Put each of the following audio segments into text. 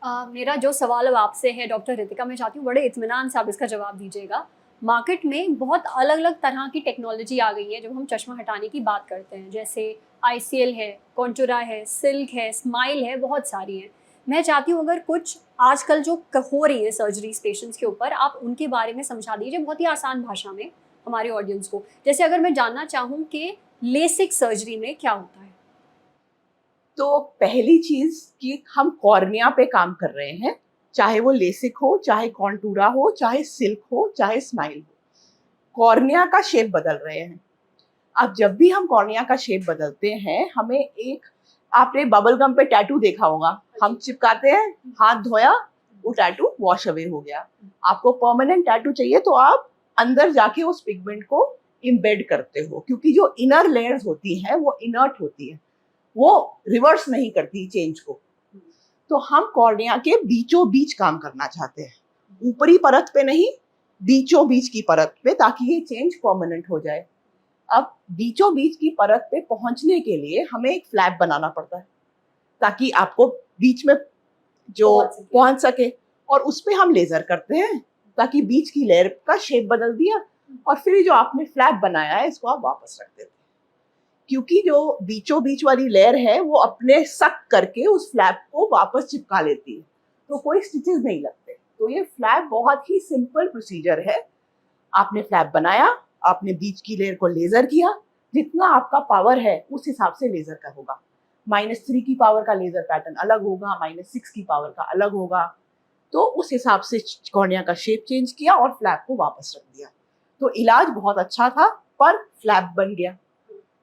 मेरा जो सवाल अब आपसे है डॉक्टर रितिका, मैं चाहती हूँ बड़े इत्मीनान से आप इसका जवाब दीजिएगा। मार्केट में बहुत अलग अलग तरह की टेक्नोलॉजी आ गई है जब हम चश्मा हटाने की बात करते हैं, जैसे आईसीएल है, कॉन्टूरा है, सिल्क है, स्माइल है, बहुत सारी हैं। मैं चाहती हूँ अगर कुछ आजकल जो हो रही है सर्जरीज पेशेंट्स के ऊपर, आप उनके बारे में समझा दीजिए बहुत ही आसान भाषा में हमारे ऑडियंस को। जैसे अगर मैं जानना चाहूँ कि लेसिक सर्जरी में क्या होता है। तो पहली चीज कि हम कॉर्निया पे काम कर रहे हैं, चाहे वो लेसिक हो, चाहे कॉन्टूरा हो, चाहे सिल्क हो, चाहे स्माइल हो, कॉर्निया का शेप बदल रहे हैं। अब जब भी हम कॉर्निया का शेप बदलते हैं, हमें एक, आपने बबल गम पे टैटू देखा होगा, हम चिपकाते हैं, हाथ धोया, वो टैटू वॉश अवे हो गया। आपको परमानेंट टैटू चाहिए तो आप अंदर जाके उस पिगमेंट को इम्बेड करते हो, क्योंकि जो इनर लेयर्स होती हैं वो इनर्ट होती है, वो रिवर्स नहीं करती चेंज को। तो हम कॉर्निया के बीचों बीच काम करना चाहते हैं, ऊपरी परत पे नहीं, बीचों बीच की परत पे, ताकि ये चेंज परमानेंट हो जाए। अब बीचों बीच की परत पे पहुंचने के लिए हमें एक फ्लैप बनाना पड़ता है, ताकि आपको बीच में जो पहुंच सके, और उस पे हम लेजर करते हैं ताकि बीच की लेयर का शेप बदल दिया, और फिर जो आपने फ्लैप बनाया है इसको आप वापस रख देते हैं। क्योंकि जो बीचों बीच वाली लेयर है वो अपने सक करके उस फ्लैप को वापस चिपका लेती है, तो कोई स्टिचेस नहीं लगते। तो ये फ्लैप बहुत ही सिंपल प्रोसीजर है। आपने फ्लैप बनाया, आपने बीच की लेयर को लेजर किया, जितना आपका पावर है उस हिसाब से लेजर का होगा। -3 की पावर का लेजर पैटर्न अलग होगा, -6 की पावर का अलग होगा। तो उस हिसाब से कॉर्निया का शेप चेंज किया और फ्लैप को वापस रख दिया। तो इलाज बहुत अच्छा था, पर फ्लैप बन गया,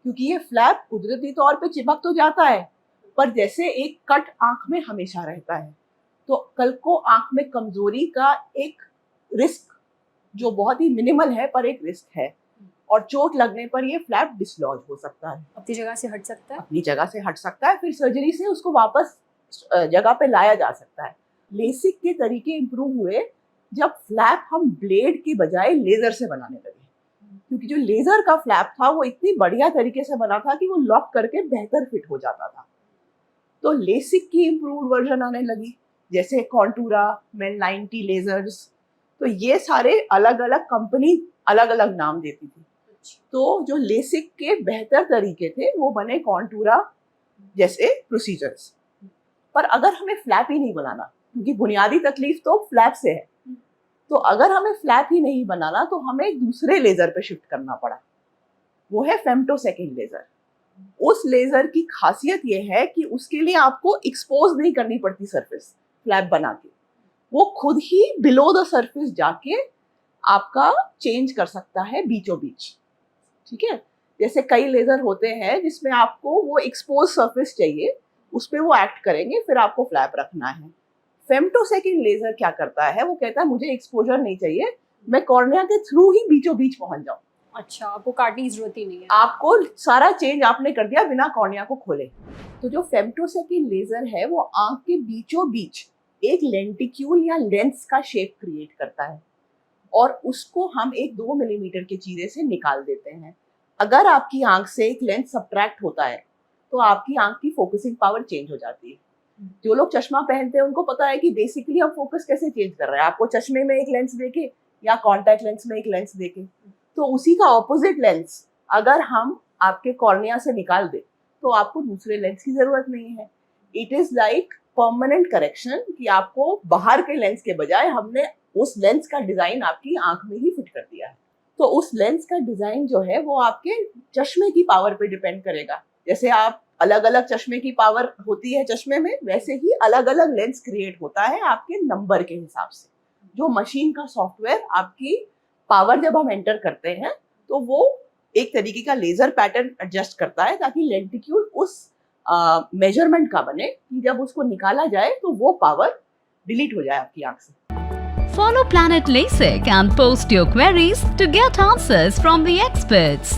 क्योंकि ये फ्लैप कुदरती तौर पे चिपक तो जाता है, पर जैसे एक कट आंख में हमेशा रहता है। तो कल को आंख में कमजोरी का एक रिस्क, जो बहुत ही मिनिमल है पर एक रिस्क है, और चोट लगने पर ये फ्लैप डिसलॉज हो सकता है, अपनी जगह से हट सकता है, अपनी जगह से हट सकता है, फिर सर्जरी से उसको वापस जगह पे लाया जा सकता है। लेसिक के तरीके इंप्रूव हुए जब फ्लैप हम ब्लेड के बजाय लेजर से बनाने लगे, क्योंकि जो लेजर का फ्लैप था वो इतनी बढ़िया तरीके से बना था कि वो लॉक करके बेहतर फिट हो जाता था। तो लेसिक की इंप्रूव्ड वर्जन आने लगी, जैसे कॉन्टूरा, मेन 90 लेजर्स। तो ये सारे अलग अलग कंपनी अलग अलग नाम देती थी। तो जो लेसिक के बेहतर तरीके थे वो बने कॉन्टूरा जैसे प्रोसीजर्स। पर अगर हमें फ्लैप ही नहीं बनाना, क्योंकि बुनियादी तकलीफ तो फ्लैप से है, तो अगर हमें फ्लैप ही नहीं बनाना तो हमें एक दूसरे लेजर पे शिफ्ट करना पड़ा, वो है फेम्टोसेकंड लेजर। उस लेजर की खासियत ये है कि उसके लिए आपको एक्सपोज नहीं करनी पड़ती सरफेस, फ्लैप बना के वो खुद ही बिलो द सरफेस जाके आपका चेंज कर सकता है बीचों बीच। ठीक है, जैसे कई लेजर होते हैं जिसमें आपको वो एक्सपोज सरफेस चाहिए, उस पर वो एक्ट करेंगे, फिर आपको फ्लैप रखना है। फेम्टोसेकंड लेजर क्या करता है, वो कहता है मुझे एक्सपोजर नहीं चाहिए, मैं कॉर्निया के थ्रू ही बीचों बीच पहुंच जाऊं। अच्छा, आपको काटने की जरूरत ही नहीं है, आपको सारा चेंज आपने कर दिया बिना कॉर्निया को खोले। तो जो फेम्टोसेकंड लेजर है वो आंख के बीचों बीच एक लेंटिक्यूल या लेंस का शेप क्रिएट करता है, और उसको हम एक 2 मिलीमीटर के चीरे से निकाल देते हैं। अगर आपकी आंख से एक लेंस सब्ट्रैक्ट होता है तो आपकी आंख की फोकसिंग पावर चेंज हो जाती है। जो लोग चश्मा पहनते हैं उनको पता है कि बेसिकली हम फोकस कैसे चेंज कर रहे हैं, आपको चश्मे में एक लेंस देके या कॉन्टैक्ट लेंस में एक लेंस देके, तो उसी का ऑपोजिट लेंस अगर हम आपके कॉर्निया से निकाल दे तो आपको दूसरे लेंस की जरूरत नहीं है। It is like permanent correction, कि आपको बाहर के लेंस के बजाय हमने उस लेंस का डिजाइन आपकी आंख में ही फिट कर दिया है। तो उस लेंस का डिजाइन जो है वो आपके चश्मे की पावर पे डिपेंड करेगा। जैसे आप अलग अलग चश्मे की पावर होती है चश्मे में, वैसे ही अलग अलग लेंस क्रिएट होता है आपके नंबर के हिसाब से। जो मशीन का सॉफ्टवेयर आपकी पावर जब हम एंटर करते हैं तो वो एक तरीके का लेजर पैटर्न एडजस्ट करता है, ताकि लेंटिक्यूल उस मेजरमेंट का बने कि जब उसको निकाला जाए तो वो पावर डिलीट हो जाए आपकी आंख से। Follow Planet LASIK and post your queries to get answers from the experts.